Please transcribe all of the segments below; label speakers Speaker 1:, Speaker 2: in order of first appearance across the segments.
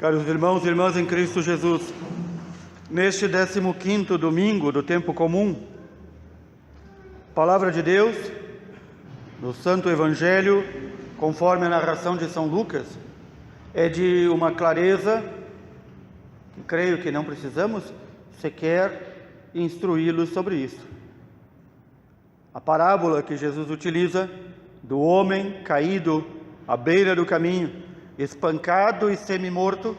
Speaker 1: Caros irmãos e irmãs em Cristo Jesus, neste 15º domingo do tempo comum, Palavra de Deus, no Santo Evangelho, conforme a narração de São Lucas, é de uma clareza que creio que não precisamos sequer instruí-los sobre isso. A parábola que Jesus utiliza do homem caído à beira do caminho, espancado e semi-morto,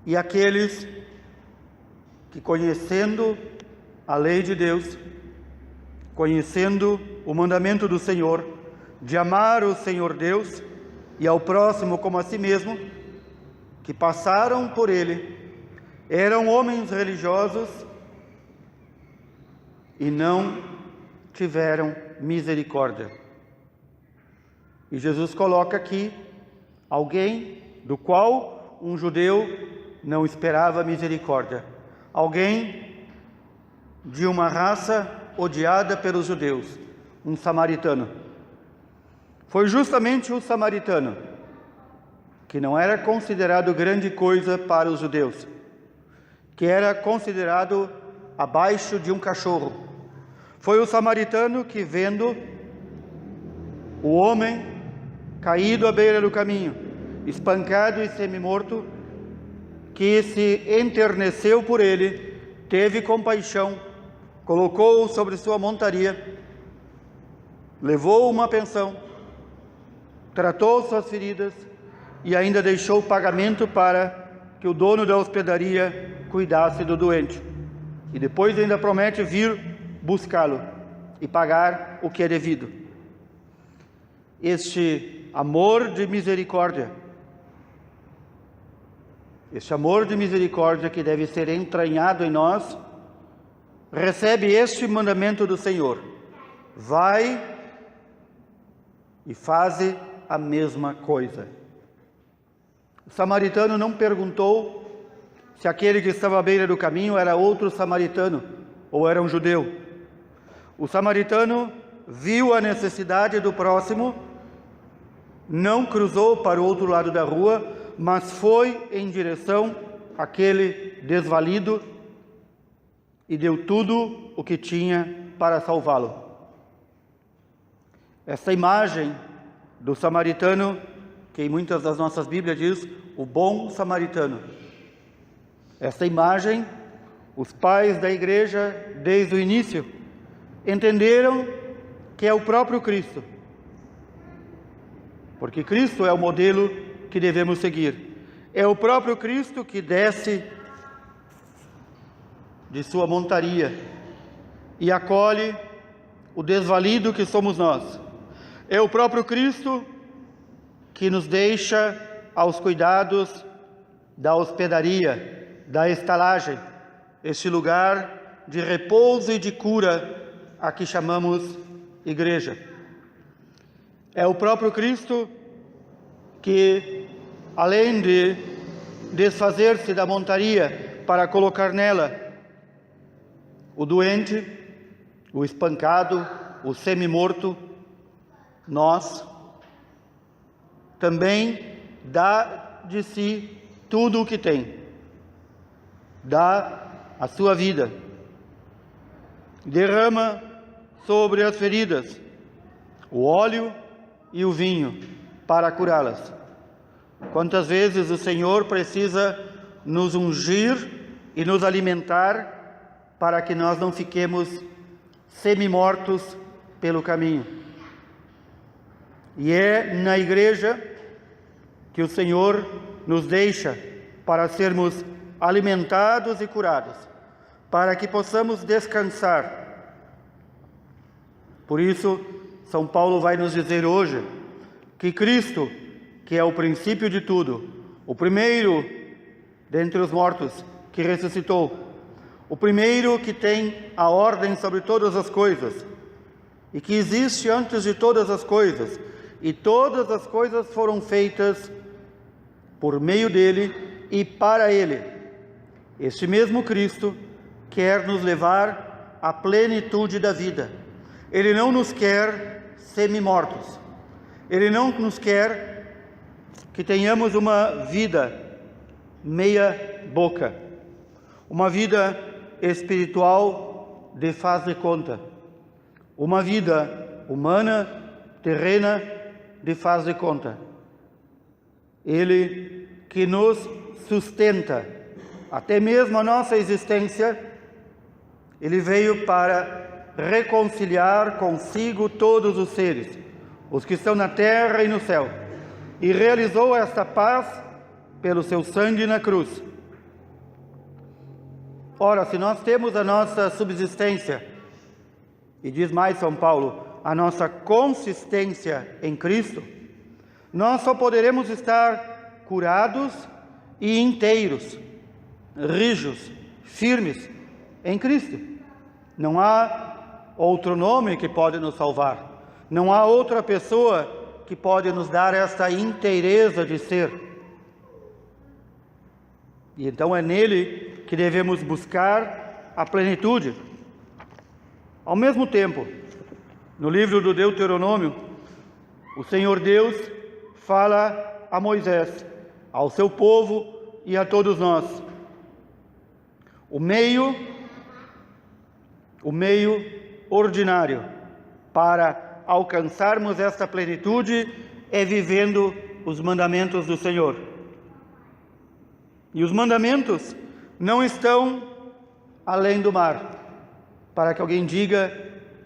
Speaker 1: e aqueles que, conhecendo a lei de Deus, conhecendo o mandamento do Senhor, de amar o Senhor Deus e ao próximo como a si mesmo, que passaram por ele, eram homens religiosos e não tiveram misericórdia. E Jesus coloca aqui alguém do qual um judeu não esperava misericórdia. Alguém de uma raça odiada pelos judeus, um samaritano. Foi justamente o samaritano, que não era considerado grande coisa para os judeus, que era considerado abaixo de um cachorro. Foi o samaritano que, vendo o homem caído à beira do caminho, espancado e semi-morto, que se enterneceu por ele, teve compaixão, colocou-o sobre sua montaria, levou uma pensão, tratou suas feridas e ainda deixou pagamento para que o dono da hospedaria cuidasse do doente. E depois ainda promete vir buscá-lo e pagar o que é devido. Este amor de misericórdia, que deve ser entranhado em nós, recebe este mandamento do Senhor: vai e faze a mesma coisa. O samaritano não perguntou se aquele que estava à beira do caminho era outro samaritano ou era um judeu. O samaritano viu a necessidade do próximo, não cruzou para o outro lado da rua, mas foi em direção àquele desvalido e deu tudo o que tinha para salvá-lo. Essa imagem do samaritano, que em muitas das nossas Bíblias diz o bom samaritano. Essa imagem, os pais da igreja, desde o início, entenderam que é o próprio Cristo. Porque Cristo é o modelo que devemos seguir. É o próprio Cristo que desce de sua montaria e acolhe o desvalido que somos nós. É o próprio Cristo que nos deixa aos cuidados da hospedaria, da estalagem, este lugar de repouso e de cura a que chamamos igreja. É o próprio Cristo que, além de desfazer-se da montaria para colocar nela o doente, o espancado, o semi-morto, nós, também dá de si tudo o que tem, dá a sua vida, derrama sobre as feridas o óleo e o vinho para curá-las. Quantas vezes o Senhor precisa nos ungir e nos alimentar para que nós não fiquemos semi-mortos pelo caminho. E é na igreja que o Senhor nos deixa para sermos alimentados e curados, para que possamos descansar. Por isso, São Paulo vai nos dizer hoje que Cristo, que é o princípio de tudo, o primeiro dentre os mortos que ressuscitou, o primeiro que tem a ordem sobre todas as coisas e que existe antes de todas as coisas, e todas as coisas foram feitas por meio dele e para ele. Este mesmo Cristo quer nos levar à plenitude da vida. Ele não nos quer semi-mortos. Ele não nos quer que tenhamos uma vida meia boca, uma vida espiritual de faz de conta, uma vida humana, terrena, de faz de conta. Ele que nos sustenta, até mesmo a nossa existência, Ele veio para reconciliar consigo todos os seres, os que estão na terra e no céu, e realizou esta paz pelo seu sangue na cruz. Ora, se nós temos a nossa subsistência, e diz mais São Paulo, a nossa consistência em Cristo, nós só poderemos estar curados e inteiros, rijos, firmes em Cristo. Não há outro nome que pode nos salvar. Não há outra pessoa que pode nos dar esta inteireza de ser. E então é nele que devemos buscar a plenitude. Ao mesmo tempo, no livro do Deuteronômio, o Senhor Deus fala a Moisés, ao seu povo e a todos nós. O meio ordinário para alcançarmos esta plenitude é vivendo os mandamentos do Senhor. E os mandamentos não estão além do mar, para que alguém diga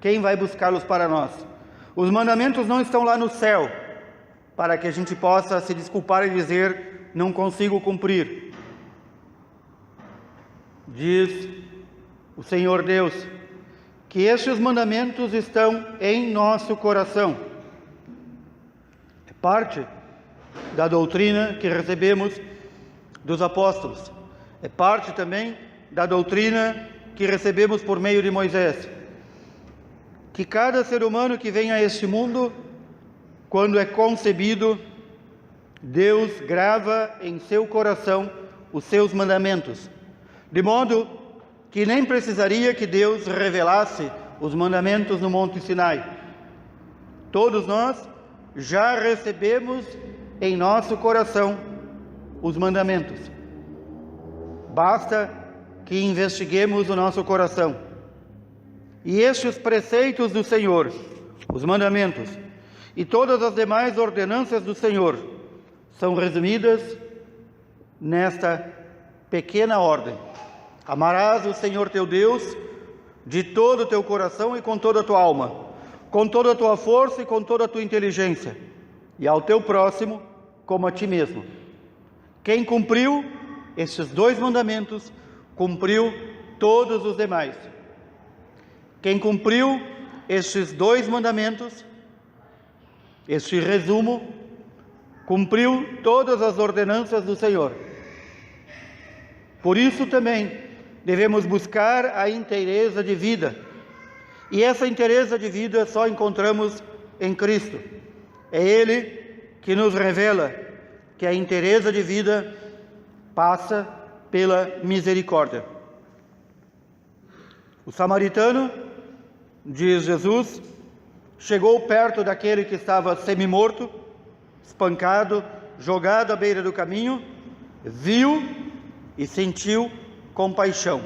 Speaker 1: quem vai buscá-los para nós. Os mandamentos não estão lá no céu, para que a gente possa se desculpar e dizer, não consigo cumprir. Diz o Senhor Deus, que estes mandamentos estão em nosso coração. É parte da doutrina que recebemos dos apóstolos. É parte também da doutrina que recebemos por meio de Moisés. Que cada ser humano que vem a este mundo, quando é concebido, Deus grava em seu coração os seus mandamentos, de modo que nem precisaria que Deus revelasse os mandamentos no Monte Sinai. Todos nós já recebemos em nosso coração os mandamentos. Basta que investiguemos o nosso coração. E estes preceitos do Senhor, os mandamentos, e todas as demais ordenanças do Senhor, são resumidas nesta pequena ordem. Amarás o Senhor teu Deus de todo o teu coração e com toda a tua alma, com toda a tua força e com toda a tua inteligência, e ao teu próximo como a ti mesmo. Quem cumpriu estes 2 mandamentos, cumpriu todos os demais. Quem cumpriu estes 2 mandamentos, este resumo, cumpriu todas as ordenanças do Senhor. Por isso também devemos buscar a inteireza de vida. E essa inteireza de vida só encontramos em Cristo. É Ele que nos revela que a inteireza de vida passa pela misericórdia. O samaritano, diz Jesus, chegou perto daquele que estava semi-morto, espancado, jogado à beira do caminho, viu e sentiu compaixão.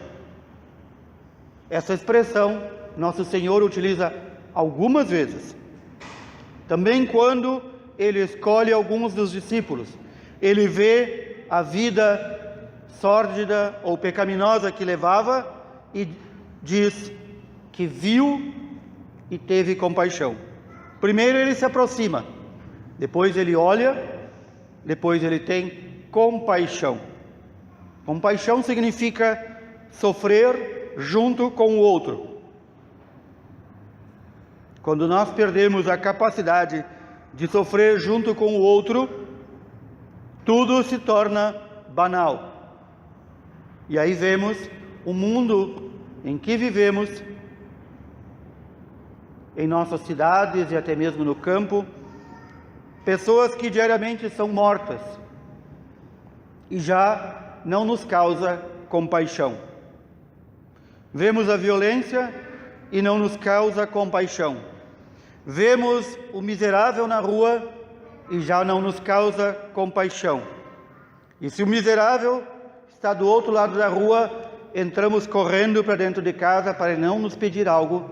Speaker 1: Essa expressão Nosso Senhor utiliza algumas vezes. Também quando Ele escolhe alguns dos discípulos, Ele vê a vida sórdida ou pecaminosa que levava e diz que viu e teve compaixão. Primeiro Ele se aproxima, depois Ele olha, depois Ele tem compaixão. Compaixão significa sofrer junto com o outro. Quando nós perdemos a capacidade de sofrer junto com o outro, tudo se torna banal. E aí vemos o mundo em que vivemos, em nossas cidades e até mesmo no campo, pessoas que diariamente são mortas e já não nos causa compaixão. Vemos a violência e não nos causa compaixão. Vemos o miserável na rua e já não nos causa compaixão. E se o miserável está do outro lado da rua, entramos correndo para dentro de casa para não nos pedir algo,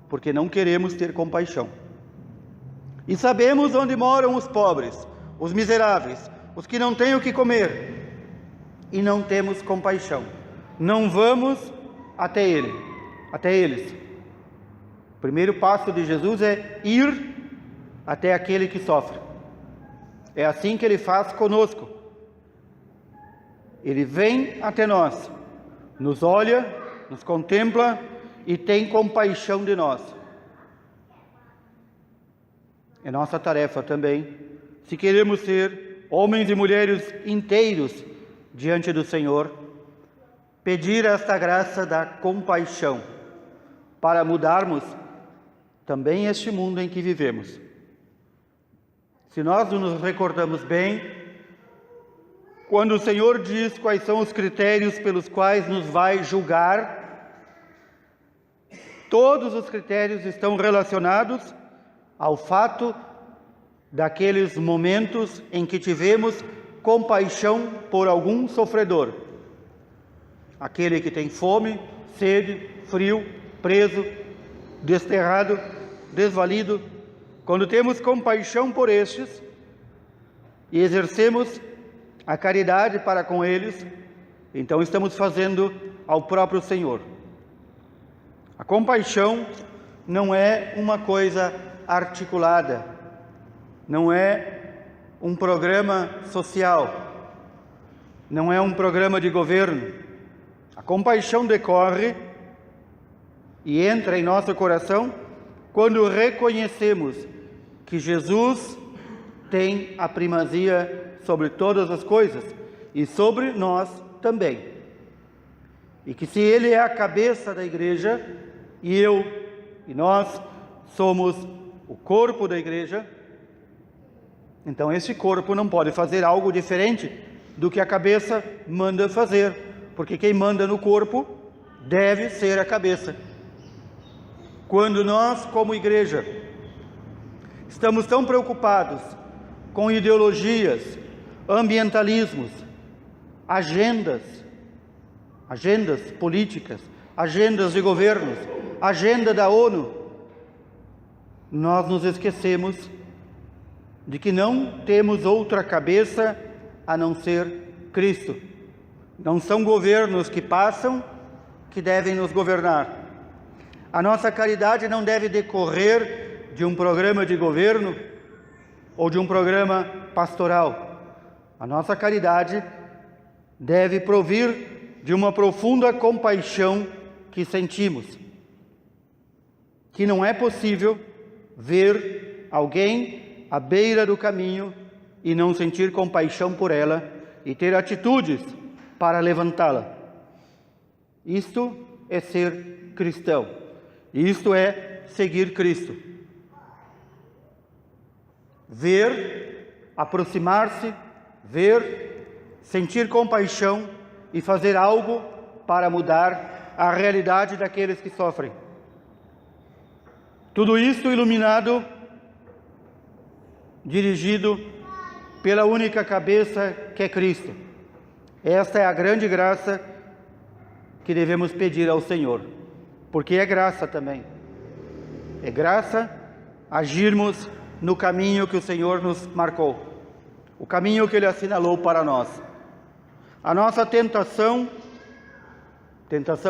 Speaker 1: porque não queremos ter compaixão. E sabemos onde moram os pobres, os miseráveis, os que não têm o que comer, e não temos compaixão. Não vamos até eles. O primeiro passo de Jesus é ir até aquele que sofre. É assim que ele faz conosco. Ele vem até nós, nos olha, nos contempla e tem compaixão de nós. É nossa tarefa também, se queremos ser homens e mulheres inteiros diante do Senhor, pedir esta graça da compaixão para mudarmos também este mundo em que vivemos. Se nós nos recordamos bem, quando o Senhor diz quais são os critérios pelos quais nos vai julgar, todos os critérios estão relacionados ao fato daqueles momentos em que tivemos compaixão por algum sofredor. Aquele que tem fome, sede, frio, preso, desterrado, desvalido. Quando temos compaixão por estes e exercemos a caridade para com eles, então estamos fazendo ao próprio Senhor. A compaixão não é uma coisa articulada, não é um programa social, não é um programa de governo. A compaixão decorre e entra em nosso coração quando reconhecemos que Jesus tem a primazia sobre todas as coisas e sobre nós também. E que se Ele é a cabeça da igreja e eu e nós somos o corpo da igreja, então esse corpo não pode fazer algo diferente do que a cabeça manda fazer, porque quem manda no corpo deve ser a cabeça. Quando nós, como igreja, estamos tão preocupados com ideologias, ambientalismos, agendas políticas, agendas de governos, agenda da ONU, nós nos esquecemos de que não temos outra cabeça a não ser Cristo. Não são governos que passam que devem nos governar. A nossa caridade não deve decorrer de um programa de governo ou de um programa pastoral. A nossa caridade deve provir de uma profunda compaixão que sentimos. Que não é possível ver alguém à beira do caminho e não sentir compaixão por ela e ter atitudes para levantá-la. Isto é ser cristão. Isto é seguir Cristo. Ver, aproximar-se, ver, sentir compaixão e fazer algo para mudar a realidade daqueles que sofrem. Tudo isso iluminado, dirigido pela única cabeça que é Cristo. Esta é a grande graça que devemos pedir ao Senhor, porque é graça também. É graça agirmos no caminho que o Senhor nos marcou, o caminho que Ele assinalou para nós. A nossa tentação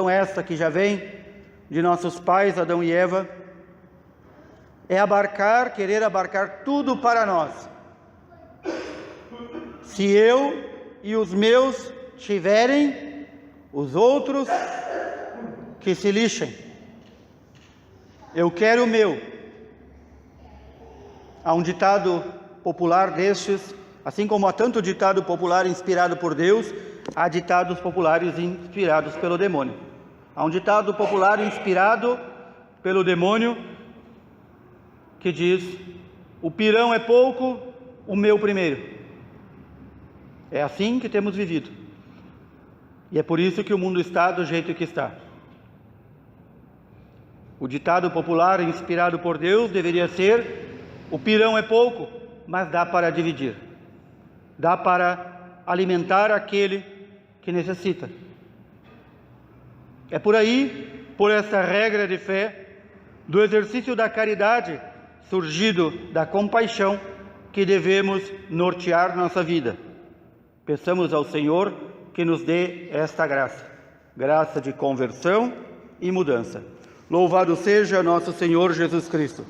Speaker 1: essa que já vem de nossos pais, Adão e Eva, é querer abarcar tudo para nós. Se eu e os meus tiverem, os outros que se lixem. Eu quero o meu. Há um ditado popular destes, assim como há tanto ditado popular inspirado por Deus, há ditados populares inspirados pelo demônio. Há um ditado popular inspirado pelo demônio que diz: o pirão é pouco, o meu primeiro. É assim que temos vivido. E é por isso que o mundo está do jeito que está. O ditado popular inspirado por Deus deveria ser: o pirão é pouco, mas dá para dividir. Dá para alimentar aquele que necessita. É por aí, por essa regra de fé, do exercício da caridade, surgido da compaixão, que devemos nortear nossa vida. Peçamos ao Senhor que nos dê esta graça, graça de conversão e mudança. Louvado seja nosso Senhor Jesus Cristo.